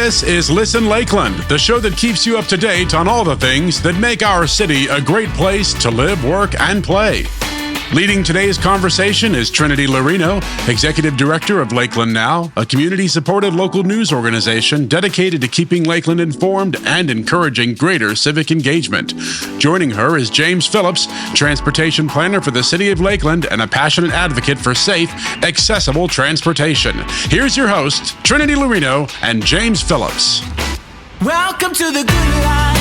This is Listen Lakeland, the show that keeps you up to date on all the things that make our city a great place to live, work, and play. Leading today's conversation is Trinity Laurino, Executive Director of Lakeland Now, a community-supported local news organization dedicated to keeping Lakeland informed and encouraging greater civic engagement. Joining her is James Phillips, Transportation Planner for the City of Lakeland and a passionate advocate for safe, accessible transportation. Here's your hosts, Trinity Laurino and James Phillips. Welcome to the good life.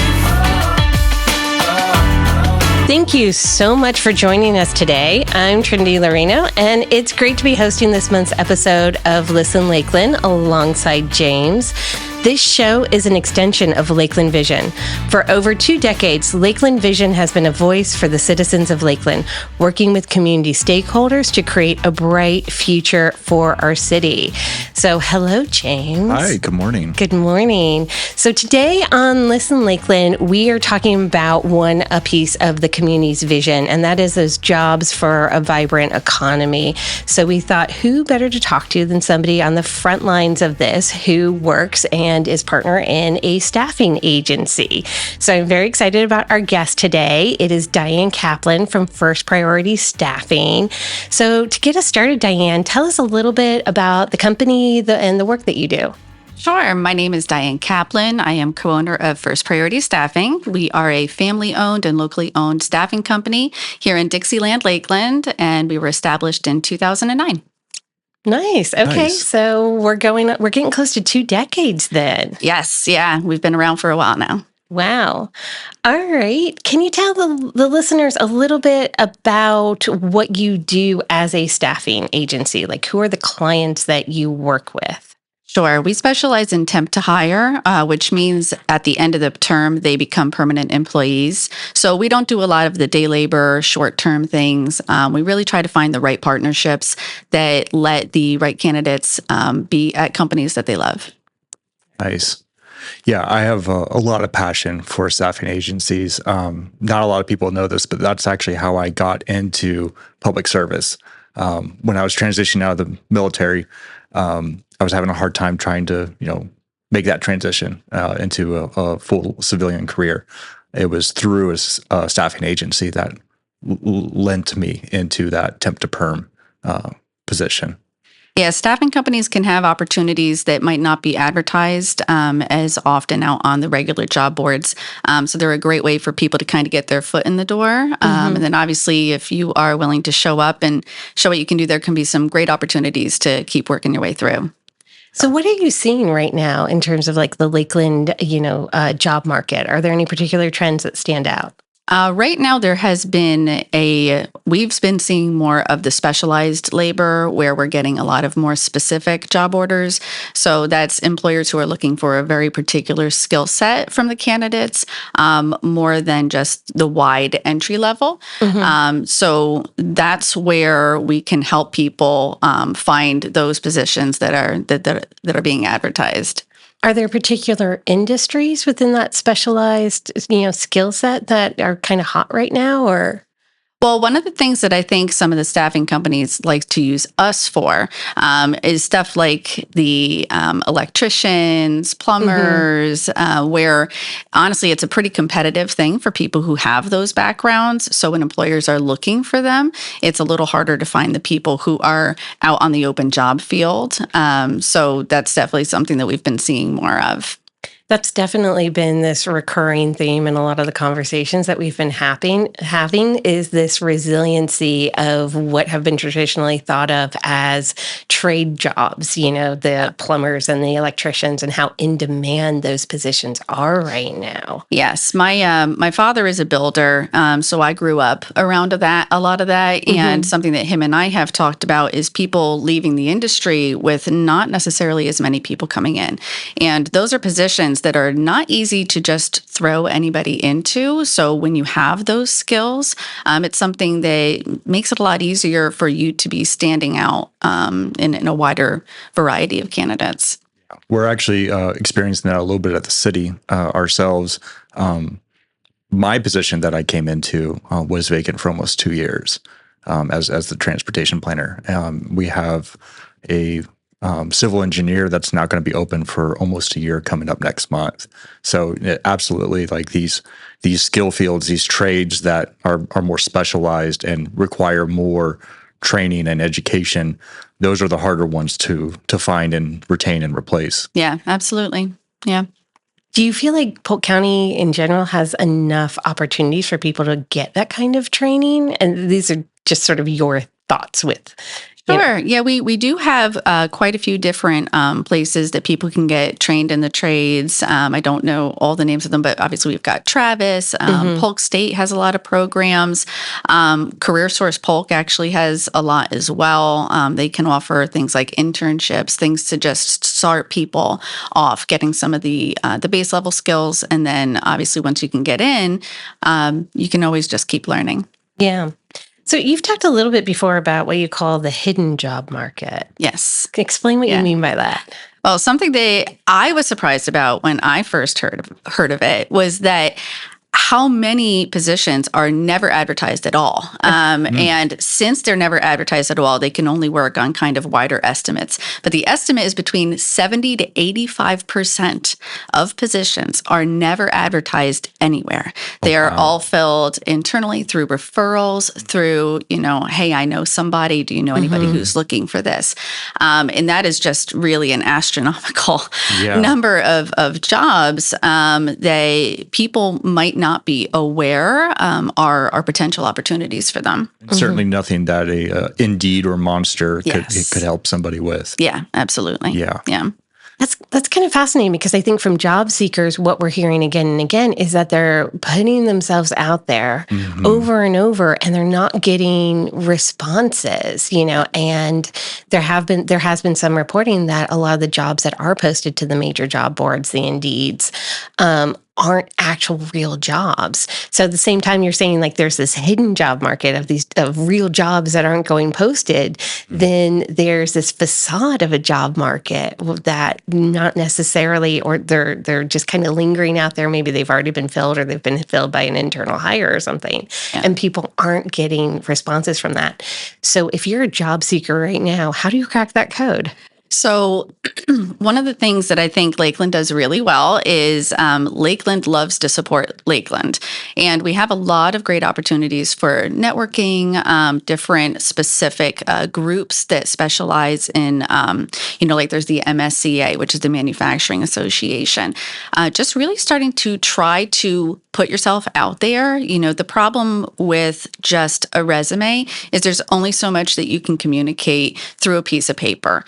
Thank you so much for joining us today. I'm Trinity Laurino, and it's great to be hosting this month's episode of Listen Lakeland alongside James. This show is an extension of Lakeland Vision. For over 2 decades, Lakeland Vision has been a voice for the citizens of Lakeland, working with community stakeholders to create a bright future for our city. So, hello, James. Hi, good morning. Good morning. So today on Listen Lakeland, we are talking about a piece of the community's vision, and that is those jobs for a vibrant economy. So we thought, who better to talk to than somebody on the front lines of this who works and is partner in a staffing agency. So I'm very excited about our guest today. It is Dianne Kaplan from First Priority Staffing. So to get us started, Dianne, tell us a little bit about the company and the work that you do. Sure. My name is Dianne Kaplan. I am co-owner of First Priority Staffing. We are a family-owned and locally owned staffing company here in Dixieland, Lakeland, and we were established in 2009. Nice. Okay. Nice. So we're getting close to 2 decades then. Yes. Yeah. We've been around for a while now. Wow. All right. Can you tell the listeners a little bit about what you do as a staffing agency? Like, who are the clients that you work with? Sure. We specialize in temp to hire, which means at the end of the term, they become permanent employees. So we don't do a lot of the day labor, short-term things. We really try to find the right partnerships that let the right candidates be at companies that they love. Nice. Yeah, I have a lot of passion for staffing agencies. Not a lot of people know this, but that's actually how I got into public service. When I was transitioning out of the military, I was having a hard time trying to, make that transition into a full civilian career. It was through a staffing agency that lent me into that temp to perm position. Yeah, staffing companies can have opportunities that might not be advertised as often out on the regular job boards. So they're a great way for people to kind of get their foot in the door. And then obviously, if you are willing to show up and show what you can do, there can be some great opportunities to keep working your way through. So what are you seeing right now in terms of like the Lakeland, job market? Are there any particular trends that stand out? Right now, we've been seeing more of the specialized labor where we're getting a lot of more specific job orders. So that's employers who are looking for a very particular skill set from the candidates, more than just the wide entry level. So that's where we can help people find those positions that are being advertised. Are there particular industries within that specialized, skill set that are kind of hot right now, or? Well, one of the things that I think some of the staffing companies like to use us for is stuff like the electricians, plumbers, where honestly, it's a pretty competitive thing for people who have those backgrounds. So when employers are looking for them, it's a little harder to find the people who are out on the open job field. So that's definitely something that we've been seeing more of. That's definitely been this recurring theme in a lot of the conversations that we've been having is this resiliency of what have been traditionally thought of as trade jobs, the plumbers and the electricians, and how in demand those positions are right now. Yes. My father is a builder, so I grew up around a lot of that. And something that him and I have talked about is people leaving the industry with not necessarily as many people coming in. And those are positions that are not easy to just throw anybody into. So when you have those skills, it's something that makes it a lot easier for you to be standing out in a wider variety of candidates. We're actually experiencing that a little bit at the city ourselves. My position that I came into was vacant for almost 2 years as the transportation planner. We have a civil engineer that's not going to be open for almost a year coming up next month. So absolutely, like these skill fields, these trades that are more specialized and require more training and education, those are the harder ones to find and retain and replace. Yeah, absolutely. Yeah. Do you feel like Polk County in general has enough opportunities for people to get that kind of training? And these are just sort of your thoughts with. Sure. Yeah, we do have quite a few different places that people can get trained in the trades. I don't know all the names of them, but obviously we've got Travis. Polk State has a lot of programs. Career Source Polk actually has a lot as well. They can offer things like internships, things to just start people off, getting some of the base level skills, and then obviously once you can get in, you can always just keep learning. Yeah. So you've talked a little bit before about what you call the hidden job market. Yes. Explain what you mean by that. Well, something that I was surprised about when I first heard of it was that how many positions are never advertised at all. And since they're never advertised at all, they can only work on kind of wider estimates. But the estimate is between 70 to 85% of positions are never advertised anywhere. They are all filled internally through referrals, through, hey, I know somebody. Do you know anybody who's looking for this? And that is just really an astronomical number of jobs that people might not be aware are potential opportunities for them. Certainly nothing that a Indeed or Monster could help somebody with. Yeah, absolutely. Yeah. That's kind of fascinating because I think from job seekers, what we're hearing again and again is that they're putting themselves out there over and over, and they're not getting responses. And there has been some reporting that a lot of the jobs that are posted to the major job boards, the Indeeds, aren't actual real jobs. So at the same time, you're saying like there's this hidden job market of real jobs that aren't going posted. Then there's this facade of a job market that not necessarily, or they're just kind of lingering out there. Maybe they've already been filled, or they've been filled by an internal hire or something, and people aren't getting responses from that. So if you're a job seeker right now, how do you crack that code? So one of the things that I think Lakeland does really well is Lakeland loves to support Lakeland. And we have a lot of great opportunities for networking, different specific groups that specialize in, like there's the MSCA, which is the Manufacturing Association. Just really starting to try to put yourself out there. The problem with just a resume is there's only so much that you can communicate through a piece of paper.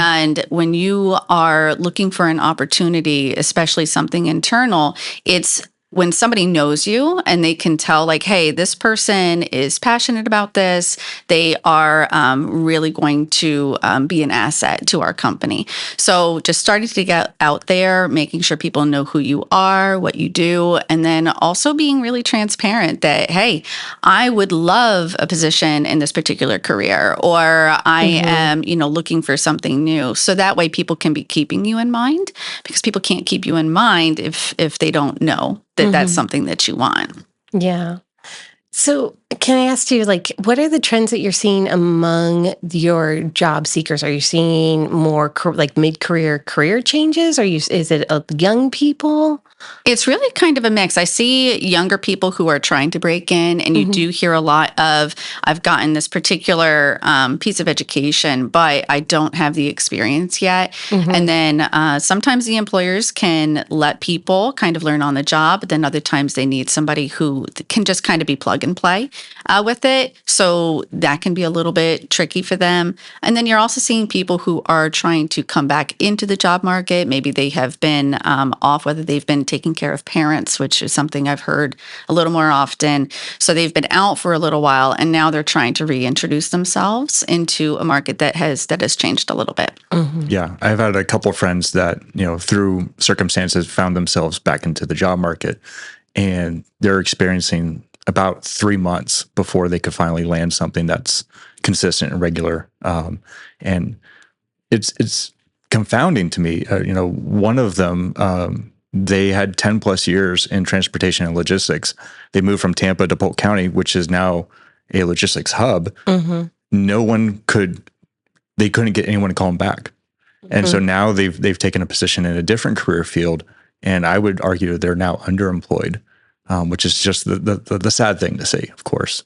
And when you are looking for an opportunity, especially something internal, it's when somebody knows you and they can tell like, hey, this person is passionate about this, they are really going to be an asset to our company. So just starting to get out there, making sure people know who you are, what you do, and then also being really transparent that, hey, I would love a position in this particular career, or I am, looking for something new. So that way people can be keeping you in mind, because people can't keep you in mind if they don't know that that's something that you want. Yeah. So can I ask you, what are the trends that you're seeing among your job seekers? Are you seeing more mid-career career changes? Is it young people? It's really kind of a mix. I see younger people who are trying to break in, and you do hear a lot of, I've gotten this particular piece of education, but I don't have the experience yet. And then sometimes the employers can let people kind of learn on the job, but then other times they need somebody who can just kind of be plug and play with it. So that can be a little bit tricky for them. And then you're also seeing people who are trying to come back into the job market. Maybe they have been off, whether they've been taking care of parents, which is something I've heard a little more often. So they've been out for a little while, and now they're trying to reintroduce themselves into a market that has changed a little bit. Yeah, I've had a couple of friends that, through circumstances found themselves back into the job market, and they're experiencing about 3 months before they could finally land something that's consistent and regular. And it's confounding to me. One of them, they had 10 plus years in transportation and logistics. They moved from Tampa to Polk County, which is now a logistics hub. They couldn't get anyone to call them back. And so now they've taken a position in a different career field, and I would argue they're now underemployed, which is just the sad thing to see, of course.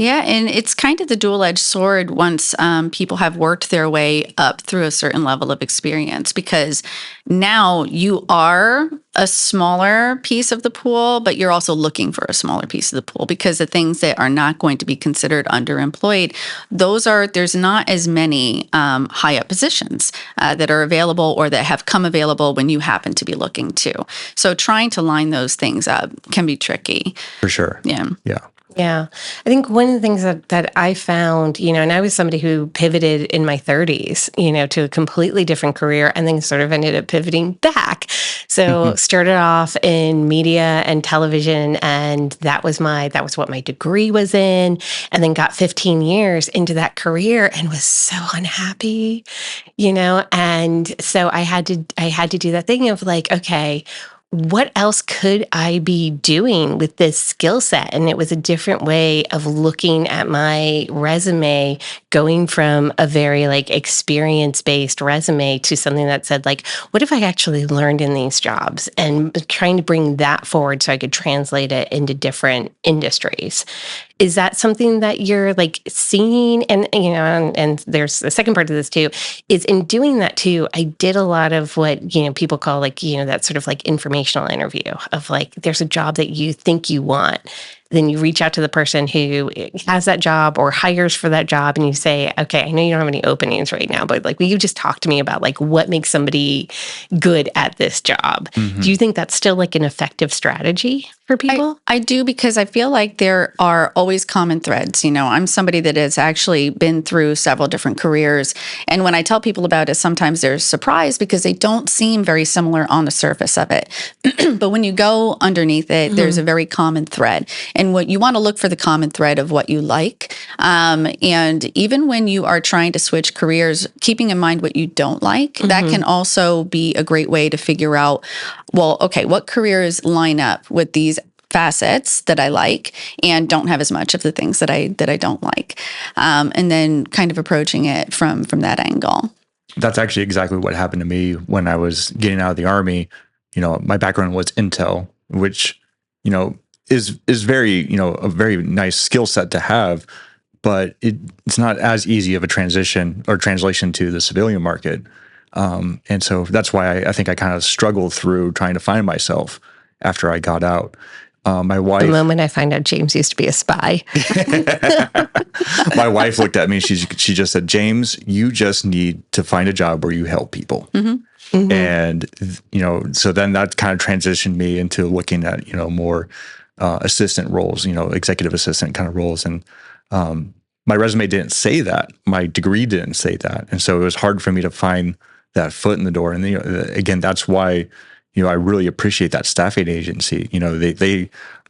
Yeah, and it's kind of the dual-edged sword once people have worked their way up through a certain level of experience, because now you are a smaller piece of the pool, but you're also looking for a smaller piece of the pool, because the things that are not going to be considered underemployed, there's not as many high-up positions that are available or that have come available when you happen to be looking too. So trying to line those things up can be tricky. For sure. Yeah. Yeah. Yeah. I think one of the things that I found, and I was somebody who pivoted in my 30s, to a completely different career, and then sort of ended up pivoting back. So started off in media and television, and that was what my degree was in, and then got 15 years into that career and was so unhappy, and so I had to do that thing of like, okay, what else could I be doing with this skill set? And it was a different way of looking at my resume, going from a very experience-based resume to something that said what have I actually learned in these jobs? And trying to bring that forward so I could translate it into different industries. Is that something that you're seeing? And, and there's a second part of this too, is in doing that too, I did a lot of what, people call that sort of informational interview of there's a job that you think you want. Then you reach out to the person who has that job or hires for that job, and you say, okay, I know you don't have any openings right now, but will you just talk to me about what makes somebody good at this job? Mm-hmm. Do you think that's still an effective strategy for people? I do, because I feel like there are always common threads. I'm somebody that has actually been through several different careers. And when I tell people about it, sometimes they're surprised because they don't seem very similar on the surface of it. But when you go underneath it, there's a very common thread. And what you want to look for the common thread of what you like. And even when you are trying to switch careers, keeping in mind what you don't like, that can also be a great way to figure out, well, okay, what careers line up with these facets that I like and don't have as much of the things that I don't like. And then kind of approaching it from that angle. That's actually exactly what happened to me when I was getting out of the Army. My background was Intel, which, is very, a very nice skill set to have, but it's not as easy of a transition or translation to the civilian market. And so that's why I think I kind of struggled through trying to find myself after I got out. My wife... The moment I find out James used to be a spy. My wife looked at me, she just said, James, you just need to find a job where you help people. Mm-hmm. Mm-hmm. And, so then that kind of transitioned me into looking at, more assistant roles, executive assistant kind of roles. And my resume didn't say that. My degree didn't say that. And so it was hard for me to find that foot in the door. And, again, that's why, I really appreciate that staffing agency.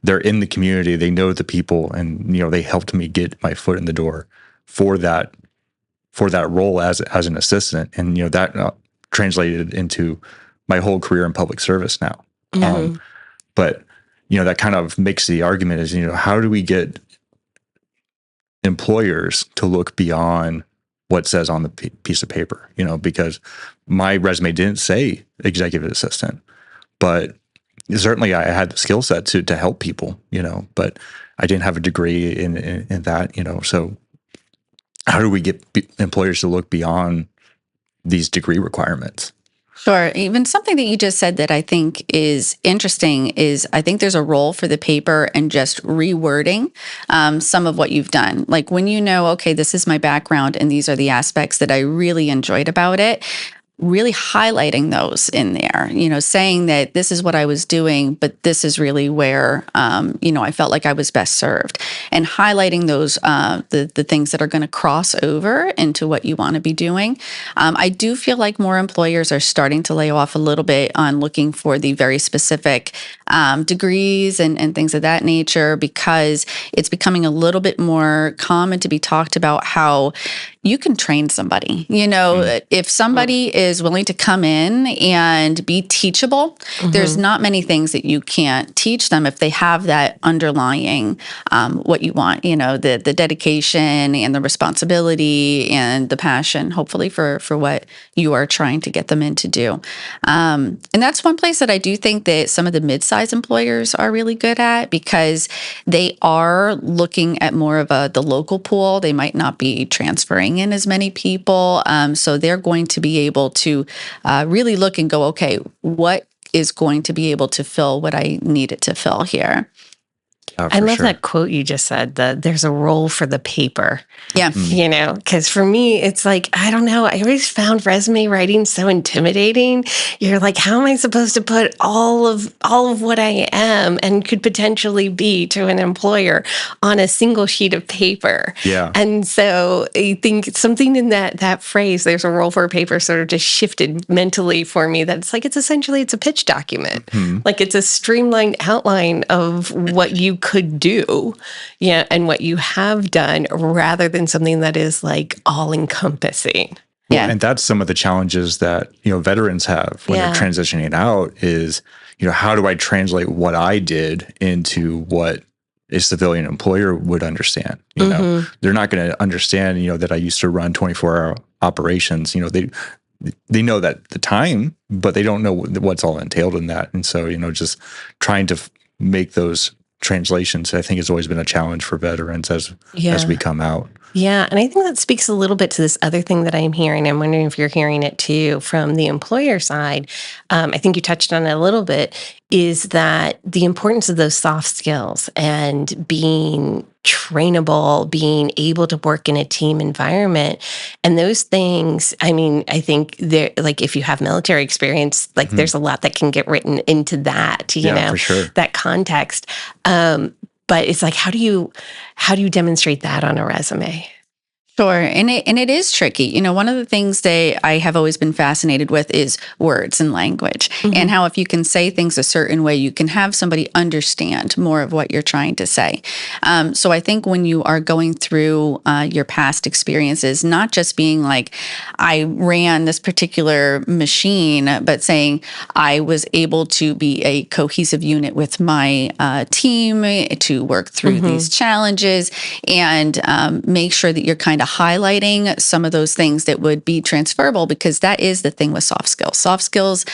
They're in the community, they know the people, and, they helped me get my foot in the door for that role as an assistant. And, that translated into my whole career in public service now. Mm-hmm. But that kind of makes the argument is, how do we get employers to look beyond what says on the piece of paper? Because my resume didn't say executive assistant, but certainly I had the skill set to help people, but I didn't have a degree in that, so how do we get employers to look beyond these degree requirements? Sure. Even something that you just said that I think is interesting is I think there's a role for the paper and just rewording some of what you've done. Like when okay, this is my background and these are the aspects that I really enjoyed about it, really highlighting those in there, saying that this is what I was doing, but this is really where, I felt like I was best served, and highlighting those, the things that are going to cross over into what you want to be doing. I do feel like more employers are starting to lay off a little bit on looking for the very specific degrees and things of that nature, because it's becoming a little bit more common to be talked about how you can train somebody. If somebody is willing to come in and be teachable, there's not many things that you can't teach them if they have that underlying what what you want, the dedication and the responsibility and the passion, hopefully for what you are trying to get them in to do. And that's one place that I do think that some of the mid-size employers are really good at, because they are looking at more of the local pool. They might not be transferring in as many people. So they're going to be able to really look and go, okay, what is going to be able to fill what I need it to fill here? I love that quote you just said, that there's a role for the paper. Yeah. Because for me, it's like, I don't know. I always found resume writing so intimidating. You're like, how am I supposed to put all of what I am and could potentially be to an employer on a single sheet of paper? Yeah. And so I think something in that phrase, there's a role for a paper, sort of just shifted mentally for me. That it's like, it's a pitch document. Mm-hmm. Like it's a streamlined outline of what you could do, and what you have done, rather than something that is like all encompassing. Yeah. And that's some of the challenges that, veterans have when they're transitioning out is, how do I translate what I did into what a civilian employer would understand? They're not going to understand, that I used to run 24-hour operations. They know that the time, but they don't know what's all entailed in that. And so, just trying to make those translations, I think, has always been a challenge for veterans as we come out. Yeah, and I think that speaks a little bit to this other thing that I'm hearing. I'm wondering if you're hearing it too from the employer side. I think you touched on it a little bit, is that the importance of those soft skills and being trainable, being able to work in a team environment, and those things. I mean, I think there, like if you have military experience, like there's a lot that can get written into that, for sure. that context. But it's like, how do you demonstrate that on a resume? Sure. And it is tricky. One of the things that I have always been fascinated with is words and language, and how if you can say things a certain way, you can have somebody understand more of what you're trying to say. So I think when you are going through your past experiences, not just being like, I ran this particular machine, but saying I was able to be a cohesive unit with my team to work through these challenges, and make sure that you're kind of highlighting some of those things that would be transferable, because that is the thing with soft skills. Soft skills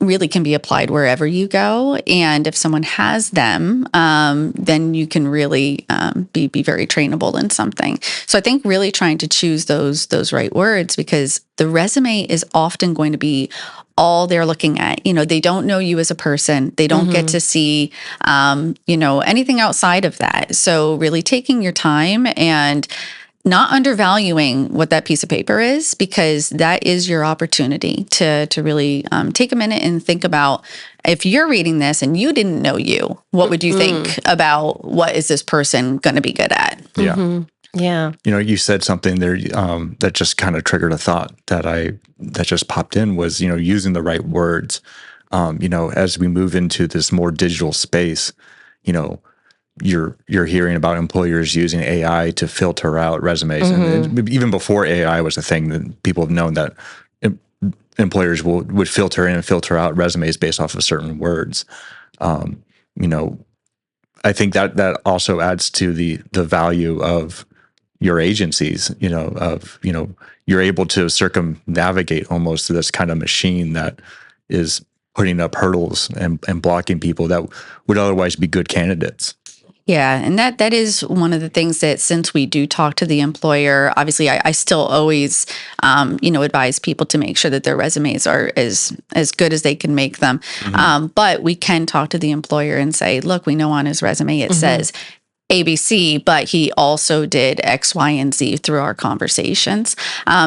really can be applied wherever you go. And if someone has them, then you can really be very trainable in something. So I think really trying to choose those right words, because the resume is often going to be all they're looking at. They don't know you as a person. They don't get to see, anything outside of that. So really taking your time and not undervaluing what that piece of paper is, because that is your opportunity to really take a minute and think about, if you're reading this and you didn't know you, what would you think about what is this person going to be good at? Yeah. Yeah. You said something there that just kind of triggered a thought that just popped in, was, using the right words. As we move into this more digital space, you're hearing about employers using AI to filter out resumes. And even before AI was a thing, that people have known that employers would filter in and filter out resumes based off of certain words. I think that also adds to the value of your agencies, you're able to circumnavigate almost this kind of machine that is putting up hurdles and blocking people that would otherwise be good candidates. Yeah, and that is one of the things that, since we do talk to the employer, obviously I still always, advise people to make sure that their resumes are as good as they can make them. But we can talk to the employer and say, look, we know on his resume it says ABC, but he also did X, Y, and Z through our conversations,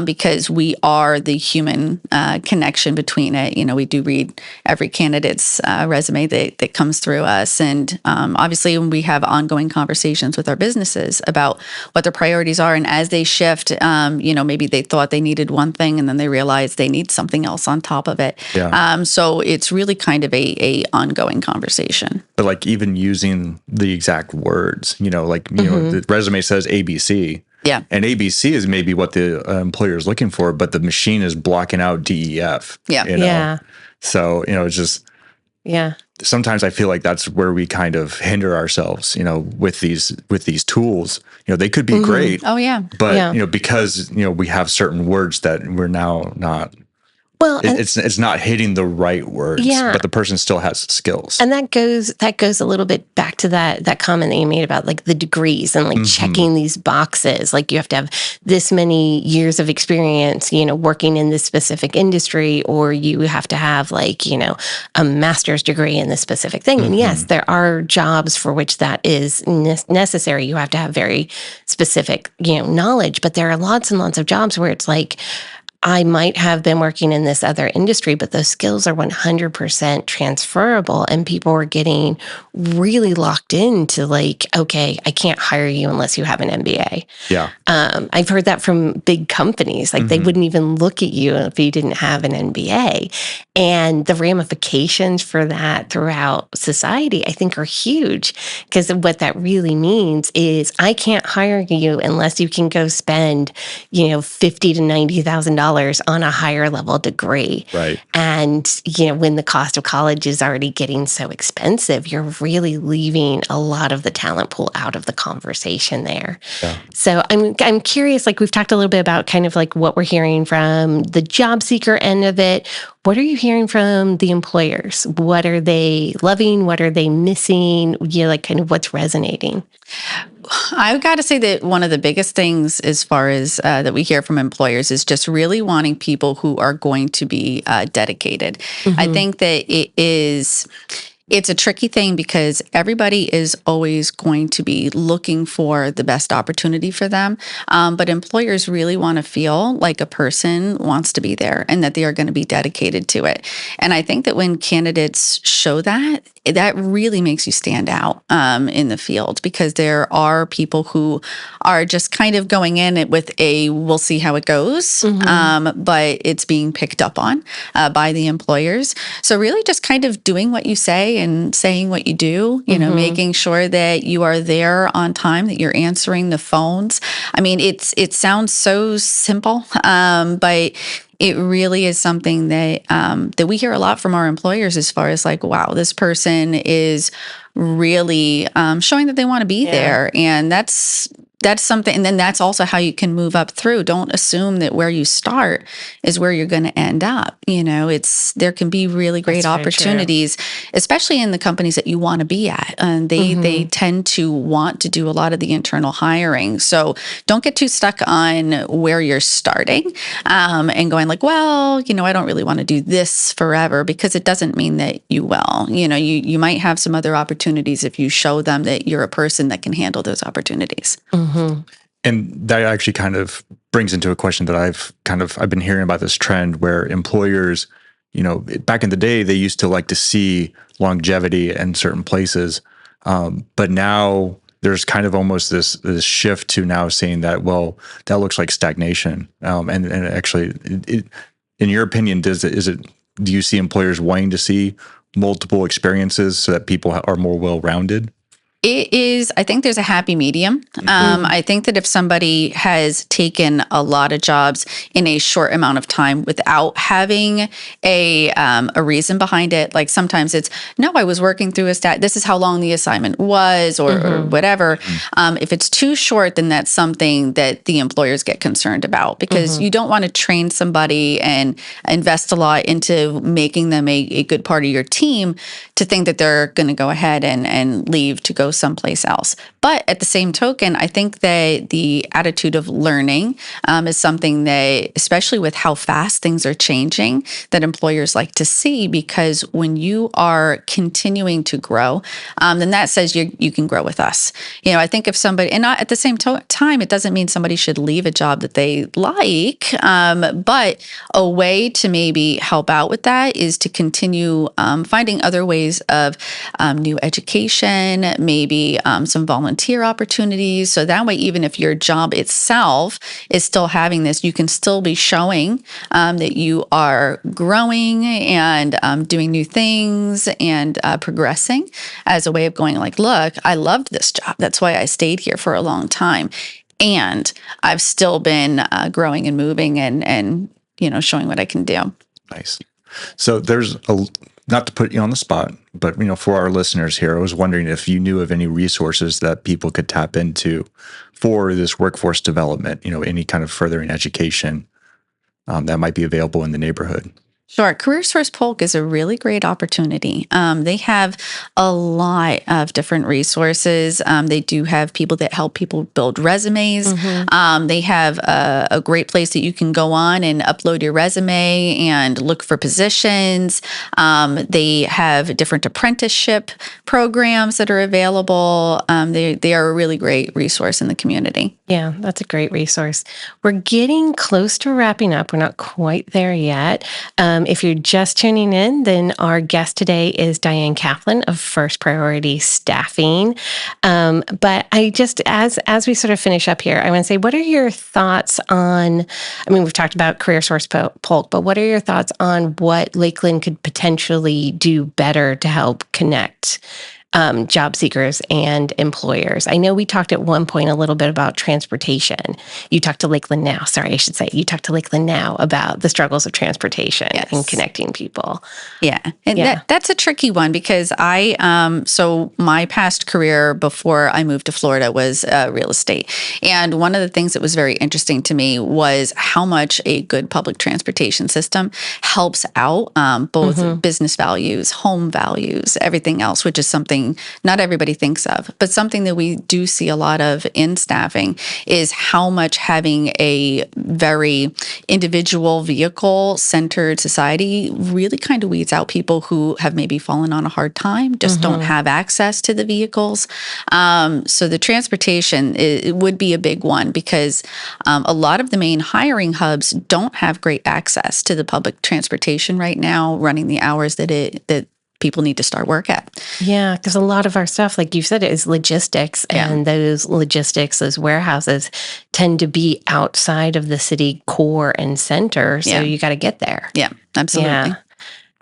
because we are the human connection between it. We do read every candidate's resume that comes through us. And obviously, when we have ongoing conversations with our businesses about what their priorities are, and as they shift, maybe they thought they needed one thing and then they realized they need something else on top of it. Yeah. So it's really kind of a ongoing conversation. But like even using the exact words, the resume says ABC. Yeah. And ABC is maybe what the employer is looking for, but the machine is blocking out DEF. Yeah. Yeah. So, it's just. Yeah. sometimes I feel like that's where we kind of hinder ourselves, with these tools. They could be great. Oh yeah. But, because, we have certain words that we're now not, Well, it's not hitting the right words, but the person still has skills. And that goes a little bit back to that comment that you made about like the degrees and like checking these boxes. Like you have to have this many years of experience, working in this specific industry, or you have to have like, a master's degree in this specific thing. And yes, there are jobs for which that is necessary. You have to have very specific, knowledge, but there are lots and lots of jobs where it's like, I might have been working in this other industry, but those skills are 100% transferable. And people are getting really locked into like, okay, I can't hire you unless you have an MBA. Yeah. I've heard that from big companies. Like they wouldn't even look at you if you didn't have an MBA. And the ramifications for that throughout society, I think, are huge. Because what that really means is I can't hire you unless you can go spend, $50,000 to $90,000 on a higher level degree. Right. And, when the cost of college is already getting so expensive, you're really leaving a lot of the talent pool out of the conversation there. Yeah. So I'm curious, like we've talked a little bit about kind of like what we're hearing from the job seeker end of it. What are you hearing from the employers? What are they loving? What are they missing? Like kind of what's resonating? I've got to say that one of the biggest things as far as that we hear from employers is just really wanting people who are going to be dedicated. I think that it's a tricky thing because everybody is always going to be looking for the best opportunity for them. But employers really want to feel like a person wants to be there and that they are going to be dedicated to it. And I think that when candidates show that, that really makes you stand out in the field, because there are people who are just kind of going in it with we'll see how it goes, but it's being picked up on by the employers. So really just kind of doing what you say and saying what you do, making sure that you are there on time, that you're answering the phones. I mean, it sounds so simple, but it really is something that that we hear a lot from our employers as far as like, wow, this person is really showing that they want to be there. And that's something. And then that's also how you can move up through. Don't assume that where you start is where you're going to end up. There can be really great opportunities, especially in the companies that you want to be at. And they tend to want to do a lot of the internal hiring. So don't get too stuck on where you're starting and going like, well, I don't really want to do this forever, because it doesn't mean that you will. You might have some other opportunities if you show them that you're a person that can handle those opportunities. And that actually kind of brings into a question that I've been hearing about this trend where employers, back in the day, they used to like to see longevity in certain places. But now there's kind of almost this shift to now saying that, well, that looks like stagnation. And actually, in your opinion, do you see employers wanting to see multiple experiences so that people are more well-rounded? It is, I think there's a happy medium. I think that if somebody has taken a lot of jobs in a short amount of time without having a reason behind it, like sometimes it's, no, I was working through this is how long the assignment was or whatever. If it's too short, then that's something that the employers get concerned about, because you don't want to train somebody and invest a lot into making them a good part of your team to think that they're going to go ahead and leave to go someplace else. But at the same token, I think that the attitude of learning is something that, especially with how fast things are changing, that employers like to see, because when you are continuing to grow, then that says you can grow with us. I think if somebody, and not at the same time, it doesn't mean somebody should leave a job that they like, but a way to maybe help out with that is to continue finding other ways of new education, maybe some volunteer opportunities. So that way, even if your job itself is still having this, you can still be showing that you are growing and doing new things and progressing as a way of going like, look, I loved this job. That's why I stayed here for a long time. And I've still been growing and moving and showing what I can do. Nice. So there's not to put you on the spot, but for our listeners here, I was wondering if you knew of any resources that people could tap into for this workforce development, any kind of furthering education that might be available in the neighborhood. Sure. Career Source Polk is a really great opportunity. They have a lot of different resources. They do have people that help people build resumes. They have a great place that you can go on and upload your resume and look for positions. They have different apprenticeship programs that are available. They are a really great resource in the community. Yeah, that's a great resource. We're getting close to wrapping up. We're not quite there yet. If you're just tuning in, then our guest today is Dianne Kaplan of First Priority Staffing. But I just, as we sort of finish up here, I want to say, what are your thoughts on, we've talked about Career Source Polk, but what are your thoughts on what Lakeland could potentially do better to help connect job seekers and employers? I know we talked at one point a little bit about transportation. You talked to Lakeland Now. Sorry, I should say you talked to Lakeland Now about the struggles of transportation and connecting people. Yeah. And that's a tricky one because so my past career before I moved to Florida was real estate. And one of the things that was very interesting to me was how much a good public transportation system helps out both business values, home values, everything else, which is something not everybody thinks of, but something that we do see a lot of in staffing is how much having a very individual vehicle-centered society really kind of weeds out people who have maybe fallen on a hard time, just don't have access to the vehicles. So the transportation it would be a big one because a lot of the main hiring hubs don't have great access to the public transportation right now, running the hours that people need to start work at. Yeah, because a lot of our stuff, like you said, is logistics, and those logistics, those warehouses tend to be outside of the city core and center, so you got to get there. Yeah, absolutely. Yeah.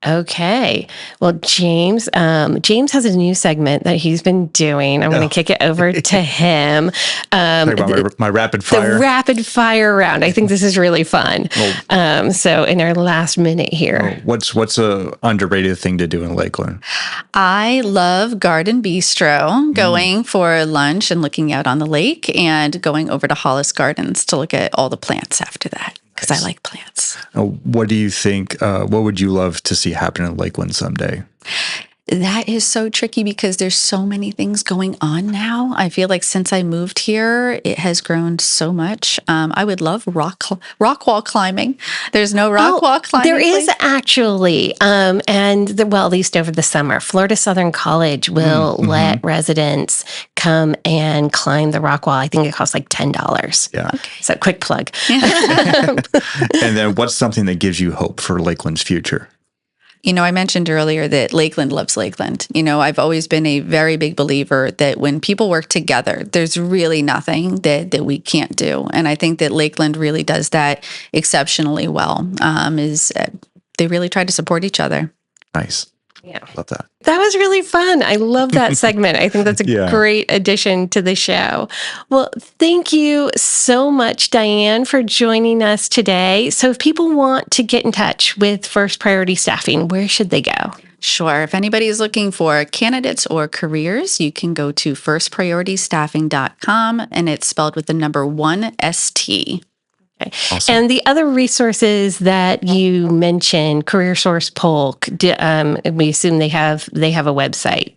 Okay. Well, James has a new segment that he's been doing. I'm going to kick it over to him. Talk about my rapid fire. The rapid fire round. I think this is really fun. So in our last minute here. What's a underrated thing to do in Lakeland? I love Garden Bistro, going for lunch and looking out on the lake and going over to Hollis Gardens to look at all the plants after that. Because I like plants. What do you think? What would you love to see happen in Lakeland someday? That is so tricky because there's so many things going on now. I feel like since I moved here, it has grown so much. I would love rock wall climbing. There's no rock wall climbing. There is actually, at least over the summer, Florida Southern College will let residents come and climb the rock wall. I think it costs like $10. Yeah. Okay. So quick plug. And then what's something that gives you hope for Lakeland's future? I mentioned earlier that Lakeland loves Lakeland. I've always been a very big believer that when people work together, there's really nothing that we can't do. And I think that Lakeland really does that exceptionally well, they really try to support each other. Nice. Yeah. Love that. That was really fun. I love that segment. I think that's a great addition to the show. Well, thank you so much, Dianne, for joining us today. So if people want to get in touch with First Priority Staffing, where should they go? Sure. If anybody is looking for candidates or careers, you can go to firstprioritystaffing.com, and it's spelled with the number 1ST. Okay. Awesome. And the other resources that you mentioned, Career Source Polk, we assume they have a website.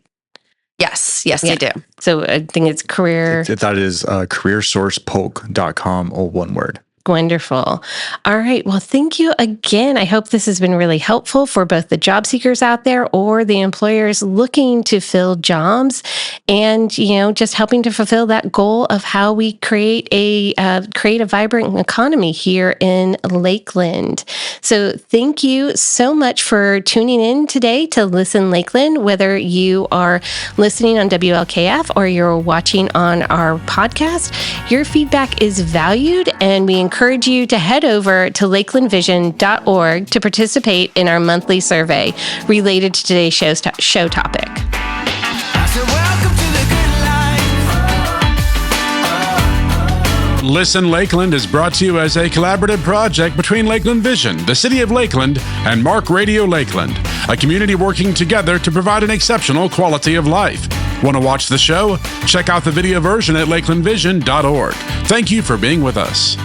Yes, they do. So I think it's That is careersourcepolk.com, all one word. Wonderful. All right. Well, thank you again. I hope this has been really helpful for both the job seekers out there or the employers looking to fill jobs and, just helping to fulfill that goal of how we create a vibrant economy here in Lakeland. So thank you so much for tuning in today to Listen Lakeland, whether you are listening on WLKF or you're watching on our podcast. Your feedback is valued, and we encourage you to head over to lakelandvision.org to participate in our monthly survey related to today's show topic. Listen Lakeland is brought to you as a collaborative project between Lakeland Vision, the City of Lakeland, and Mark Radio Lakeland, a community working together to provide an exceptional quality of life. Want to watch the show? Check out the video version at lakelandvision.org. Thank you for being with us.